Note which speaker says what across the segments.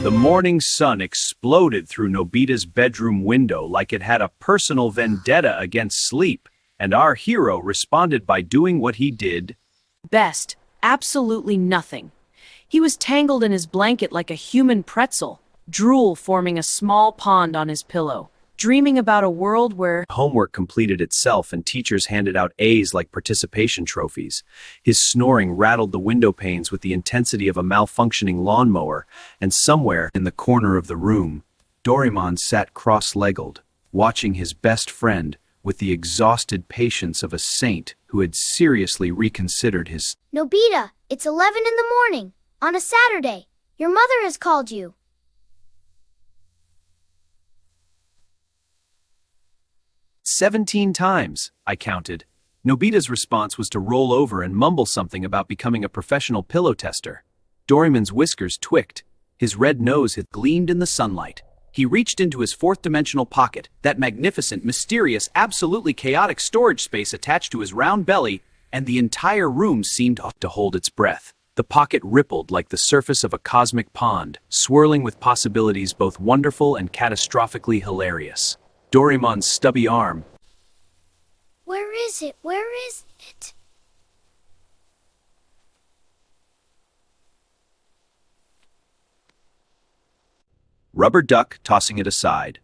Speaker 1: The morning sun exploded through Nobita's bedroom window like it had a personal vendetta against sleep, and our hero responded by doing what he did
Speaker 2: Best, absolutely nothing. He was tangled in his blanket like a human pretzel, drool forming a small pond on his pillow, dreaming about a world where
Speaker 1: homework completed itself and teachers handed out A's like participation trophies. His snoring rattled the window panes with the intensity of a malfunctioning lawnmower, and somewhere in the corner of the room, Doraemon sat cross-legged, watching his best friend with the exhausted patience of a saint who had seriously reconsidered his
Speaker 3: Nobita, it's 11 in the morning, on a Saturday. Your mother has called you.
Speaker 1: "17 times," I counted. Nobita's response was to roll over and mumble something about becoming a professional pillow tester. Doraemon's whiskers twicked. His red nose had gleamed in the sunlight. He reached into his fourth-dimensional pocket, that magnificent, mysterious, absolutely chaotic storage space attached to his round belly, and the entire room seemed to hold its breath. The pocket rippled like the surface of a cosmic pond, swirling with possibilities both wonderful and catastrophically hilarious. Doraemon's stubby arm.
Speaker 3: Where is it? Where is it?
Speaker 1: Rubber duck tossing it aside.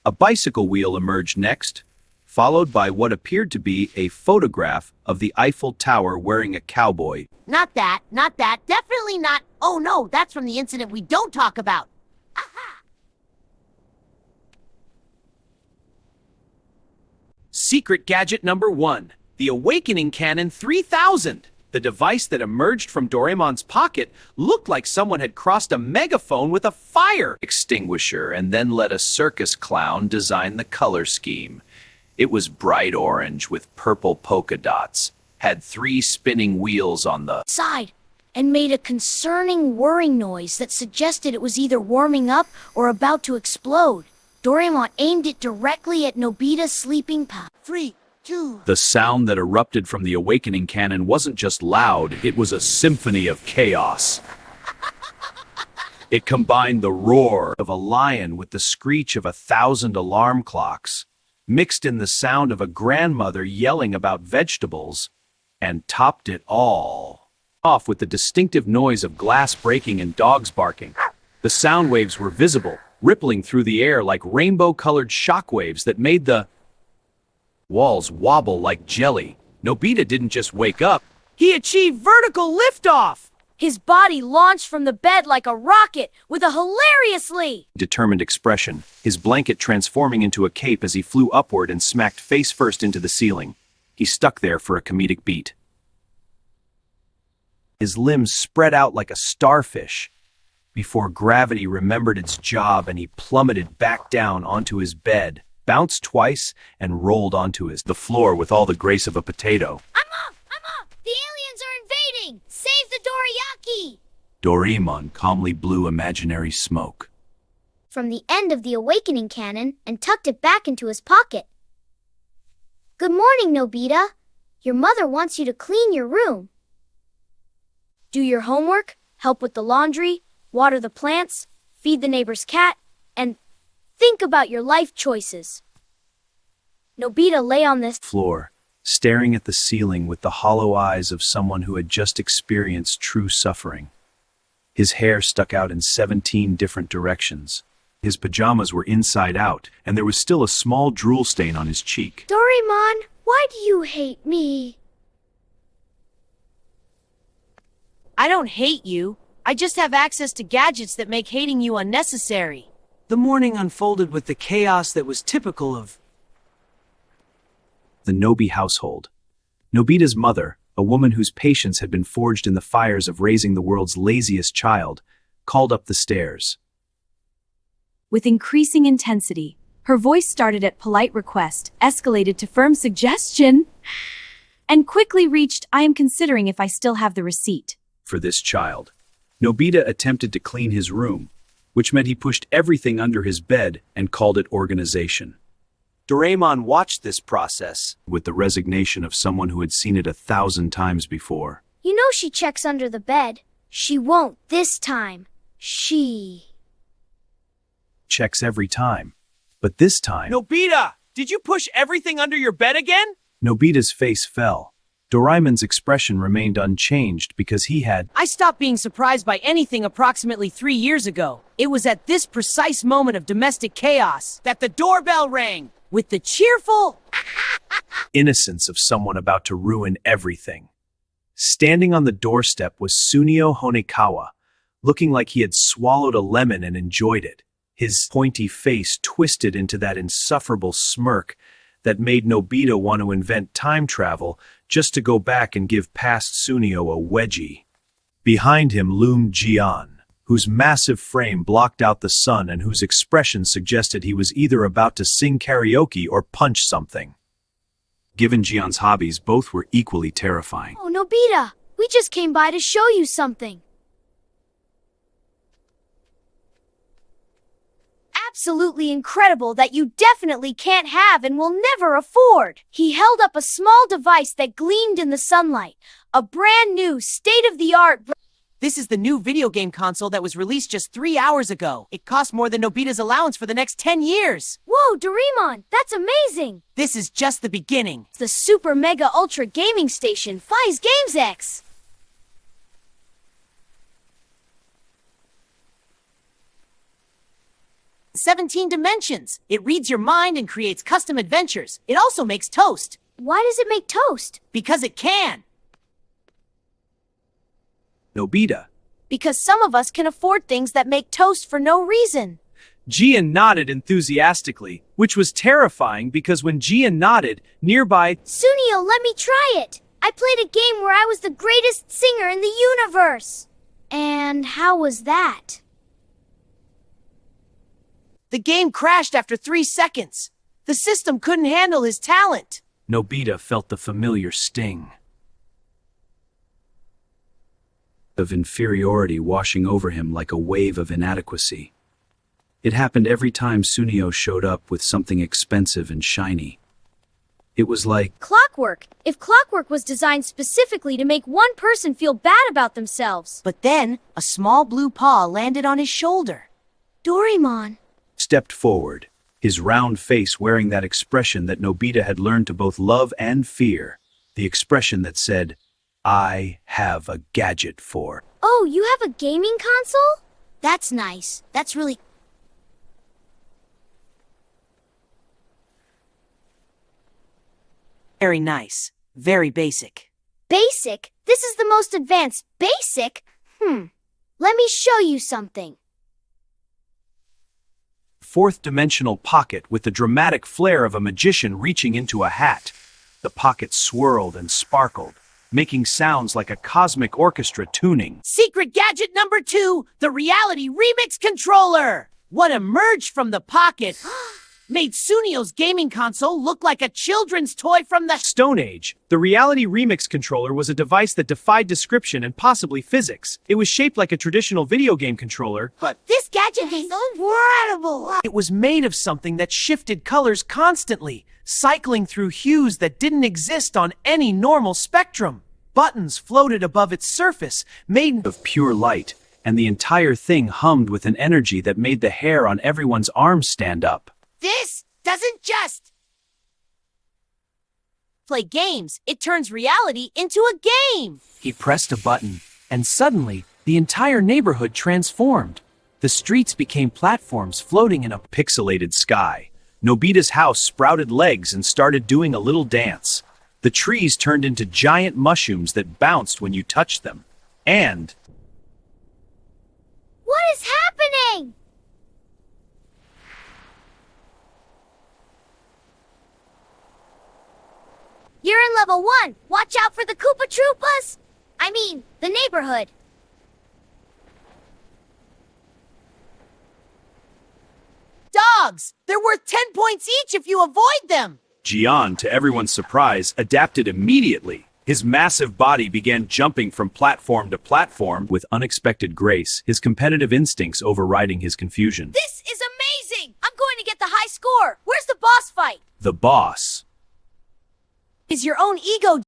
Speaker 1: A bicycle wheel emerged next, followed by what appeared to be a photograph of the Eiffel Tower wearing a cowboy.
Speaker 4: Not that, definitely not. Oh no, that's from the incident we don't talk about. Aha!
Speaker 1: Secret gadget number 1, the Awakening Cannon 3000. The device that emerged from Doraemon's pocket looked like someone had crossed a megaphone with a fire extinguisher and then let a circus clown design the color scheme. It was bright orange with purple polka dots, had 3 spinning wheels on the
Speaker 3: Side, and made a concerning whirring noise that suggested it was either warming up or about to explode. Doraemon aimed it directly at Nobita's sleeping pad.
Speaker 4: 3, 2.
Speaker 1: The sound that erupted from the Awakening Cannon wasn't just loud, it was a symphony of chaos. It combined the roar of a lion with the screech of 1,000 alarm clocks, mixed in the sound of a grandmother yelling about vegetables, and topped it all off with the distinctive noise of glass breaking and dogs barking. The sound waves were visible, rippling through the air like rainbow-colored shockwaves that made the walls wobble like jelly. Nobita didn't just wake up.
Speaker 2: he achieved vertical liftoff. His body launched from the bed like a rocket with a hilariously
Speaker 1: Determined expression, his blanket transforming into a cape as he flew upward and smacked face first into the ceiling. He stuck there for a comedic beat. His limbs spread out like a starfish before gravity remembered its job and he plummeted back down onto his bed, bounced twice, and rolled onto the floor with all the grace of a potato.
Speaker 3: I'm up! The aliens are invading! Save the dorayaki!
Speaker 1: Doraemon calmly blew imaginary smoke.
Speaker 3: From the end of the Awakening Cannon and tucked it back into his pocket. Good morning, Nobita. Your mother wants you to clean your room. Do your homework, help with the laundry, water the plants, feed the neighbor's cat, and think about your life choices. Nobita lay on this
Speaker 1: Floor, staring at the ceiling with the hollow eyes of someone who had just experienced true suffering. His hair stuck out in 17 different directions. His pajamas were inside out, and there was still a small drool stain on his cheek.
Speaker 3: Doraemon, why do you hate me?
Speaker 2: I don't hate you. I just have access to gadgets that make hating you unnecessary.
Speaker 5: The morning unfolded with the chaos that was typical of
Speaker 1: The Nobi household. Nobita's mother, a woman whose patience had been forged in the fires of raising the world's laziest child, called up the stairs.
Speaker 6: With increasing intensity, her voice started at polite request, escalated to firm suggestion, and quickly reached, I am considering if I still have the receipt.
Speaker 1: For this child, Nobita attempted to clean his room, which meant he pushed everything under his bed and called it organization. Doraemon watched this process with the resignation of someone who had seen it 1,000 times before.
Speaker 3: You know she checks under the bed. She won't this time. She...
Speaker 1: checks every time. But this time,
Speaker 5: Nobita, did you push everything under your bed again?
Speaker 1: Nobita's face fell. Doraemon's expression remained unchanged because he had...
Speaker 2: I stopped being surprised by anything approximately 3 years ago. It was at this precise moment of domestic chaos
Speaker 5: That the doorbell rang.
Speaker 2: with the cheerful
Speaker 1: innocence of someone about to ruin everything. Standing on the doorstep was Sunio Honekawa, looking like he had swallowed a lemon and enjoyed it, his pointy face twisted into that insufferable smirk that made Nobita want to invent time travel just to go back and give past Sunio a wedgie. Behind him loomed Jian, whose massive frame blocked out the sun and whose expression suggested he was either about to sing karaoke or punch something. Given Jian's hobbies, both were equally terrifying.
Speaker 3: Oh, Nobita, we just came by to show you something. Absolutely incredible that you definitely can't have and will never afford. He held up a small device that gleamed in the sunlight. A brand new, state-of-the-art...
Speaker 5: This is the new video game console that was released just 3 hours ago. It costs more than Nobita's allowance for the next 10 years.
Speaker 3: Whoa, Doraemon, that's amazing!
Speaker 5: This is just the beginning.
Speaker 3: It's the Super Mega Ultra Gaming Station, Fi's Games X.
Speaker 5: "17 dimensions. It reads your mind and creates custom adventures. It also makes toast.
Speaker 3: Why does it make toast?
Speaker 5: Because it can.
Speaker 1: Nobita.
Speaker 3: Because some of us can afford things that make toast for no reason.
Speaker 1: Jian nodded enthusiastically, which was terrifying because when Jian nodded, nearby...
Speaker 3: Sunio, let me try it! I played a game where I was the greatest singer in the universe! And how was that?
Speaker 5: The game crashed after 3 seconds. The system couldn't handle his talent.
Speaker 1: Nobita felt the familiar sting of inferiority washing over him like a wave of inadequacy. It happened every time Sunio showed up with something expensive and shiny. It was like
Speaker 3: Clockwork! If clockwork was designed specifically to make one person feel bad about themselves.
Speaker 5: But then, a small blue paw landed on his shoulder.
Speaker 3: Doraemon.
Speaker 1: stepped forward, his round face wearing that expression that Nobita had learned to both love and fear, the expression that said, "I have a gadget for."
Speaker 3: Oh, you have a gaming console? That's nice. That's really...
Speaker 5: Very nice. Very basic.
Speaker 3: Basic? This is the most advanced. Basic? Let me show you something.
Speaker 1: Fourth-dimensional pocket with the dramatic flair of a magician reaching into a hat. The pocket swirled and sparkled, making sounds like a cosmic orchestra tuning.
Speaker 5: Secret gadget number 2, the Reality Remix Controller! What emerged from the pocket made Sunio's gaming console look like a children's toy from the
Speaker 1: Stone Age, the Reality Remix Controller was a device that defied description and possibly physics. It was shaped like a traditional video game controller, but
Speaker 5: This gadget is incredible! It was made of something that shifted colors constantly, cycling through hues that didn't exist on any normal spectrum. Buttons floated above its surface, made
Speaker 1: of pure light, and the entire thing hummed with an energy that made the hair on everyone's arms stand up.
Speaker 5: This doesn't just play games, it turns reality into a game!
Speaker 1: He pressed a button, and suddenly, the entire neighborhood transformed. The streets became platforms floating in a pixelated sky. Nobita's house sprouted legs and started doing a little dance. The trees turned into giant mushrooms that bounced when you touched them. And
Speaker 3: What is happening? You're in level 1. Watch out for the Koopa Troopas. I mean, the neighborhood.
Speaker 5: Dogs! They're worth 10 points each if you avoid them!
Speaker 1: Jian, to everyone's surprise, adapted immediately. His massive body began jumping from platform to platform with unexpected grace, his competitive instincts overriding his confusion.
Speaker 3: This is amazing! I'm going to get the high score. Where's the boss fight?
Speaker 1: The boss
Speaker 5: Is your own ego